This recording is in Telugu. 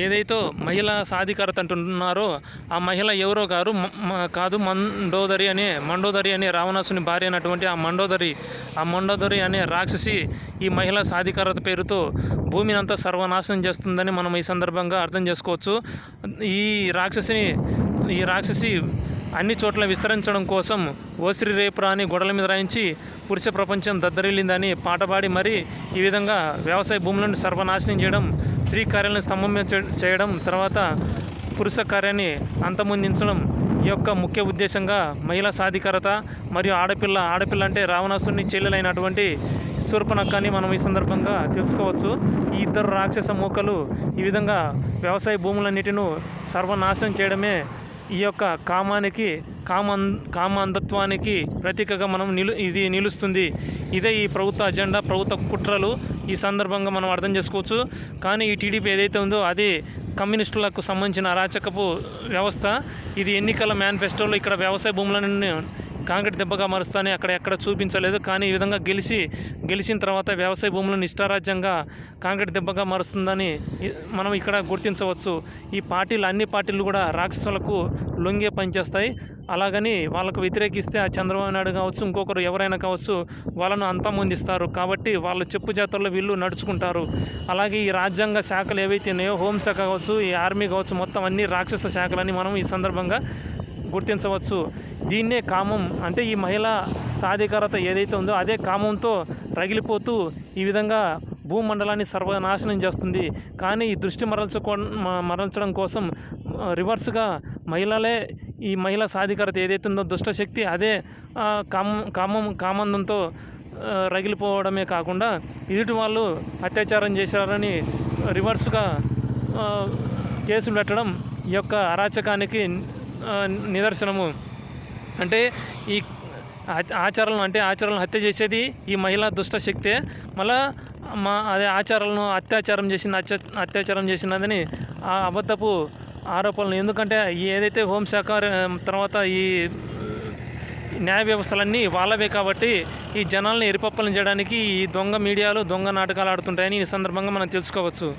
ఏదైతే మహిళా సాధికారత అంటున్నారో ఆ మహిళ ఎవరో కాదు మండోదరి అనే రావణాసుని భార్య అయినటువంటి ఆ మండోదరి అనే రాక్షసి ఈ మహిళా సాధికారత పేరుతో భూమిని అంతా సర్వనాశనం చేస్తుందని మనం ఈ సందర్భంగా అర్థం చేసుకోవచ్చు. ఈ రాక్షసి అన్ని చోట్ల విస్తరించడం కోసం ఓసిరి రేపురా అని గొడవల మీద రాయించి పురుష ప్రపంచం దద్దరిల్లిందని పాట పాడి మరి ఈ విధంగా వ్యవసాయ భూములను సర్వనాశనం చేయడం, స్త్రీ కార్యాలను స్తంభం చేయడం, తర్వాత పురుష కార్యాన్ని అంతమొందించడం ఈ యొక్క ముఖ్య ఉద్దేశంగా మహిళా సాధికారత మరియు ఆడపిల్ల అంటే రావణాసుని చెల్లెలైనటువంటి శూర్పణఖని మనం ఈ సందర్భంగా తెలుసుకోవచ్చు. ఈ ఇద్దరు రాక్షస మూకలు ఈ విధంగా వ్యవసాయ భూములన్నిటిని సర్వనాశనం చేయడమే ఈ యొక్క కామాంధత్వానికి ప్రతీకగా ఇది నిలుస్తుంది. ఇదే ఈ ప్రభుత్వ అజెండా, ప్రభుత్వ కుట్రలు ఈ సందర్భంగా మనం అర్థం చేసుకోవచ్చు. కానీ ఈ టీడీపీ ఏదైతే ఉందో అది కమ్యూనిస్టులకు సంబంధించిన అరాచకపు వ్యవస్థ. ఇది ఎన్నికల మేనిఫెస్టోలో ఇక్కడ వ్యవసాయ భూములను కాంక్రీట్ దెబ్బగా మారుస్తానని ఎక్కడ చూపించలేదు. కానీ ఈ విధంగా గెలిచిన తర్వాత వ్యవసాయ భూములను ఇష్టారాజ్యంగా కాంక్రీట్ దెబ్బగా మారుస్తుందని మనం ఇక్కడ గుర్తించవచ్చు. ఈ అన్ని పార్టీలు కూడా రాక్షసులకు లొంగే పనిచేస్తాయి. అలాగని వాళ్ళకు వ్యతిరేకిస్తే ఆ చంద్రబాబు నాయుడు కావచ్చు, ఇంకొకరు ఎవరైనా కావచ్చు, వాళ్ళను అంతమొందిస్తారు. కాబట్టి వాళ్ళ చెప్పు జాతరలో వీళ్ళు నడుచుకుంటారు. అలాగే ఈ రాజ్యాంగ శాఖలు ఏవైతే ఉన్నాయో, హోంశాఖ కావచ్చు, ఈ ఆర్మీ కావచ్చు, మొత్తం అన్ని రాక్షస శాఖలని మనం ఈ సందర్భంగా గుర్తించవచ్చు. దీన్నే కామం అంటే ఈ మహిళా సాధికారత ఏదైతే ఉందో అదే కామంతో రగిలిపోతూ ఈ విధంగా భూమండలాన్ని సర్వనాశనం చేస్తుంది. కానీ ఈ దృష్టి మరల్చడం కోసం రివర్స్గా మహిళలే ఈ మహిళా సాధికారత ఏదైతే ఉందో దుష్టశక్తి అదే కామందంతో రగిలిపోవడమే కాకుండా ఎదుటి వాళ్ళు అత్యాచారం చేశారని రివర్స్గా కేసులు పెట్టడం ఈ యొక్క అరాచకానికి నిదర్శనము. అంటే ఈ ఆచారాలను హత్య చేసేది ఈ మహిళా దుష్ట శక్తే. మళ్ళా అదే అత్యాచారం చేసినదని ఆ అబద్ధపు ఆరోపణలు. ఎందుకంటే ఏదైతే హోంశాఖ తర్వాత ఈ న్యాయ వ్యవస్థలన్నీ వాళ్ళవే కాబట్టి ఈ జనాల్ని ఎరిపప్పలను చేయడానికి ఈ దొంగ మీడియాలు దొంగ నాటకాలు ఆడుతుంటాయని ఈ సందర్భంగా మనం తెలుసుకోవచ్చు.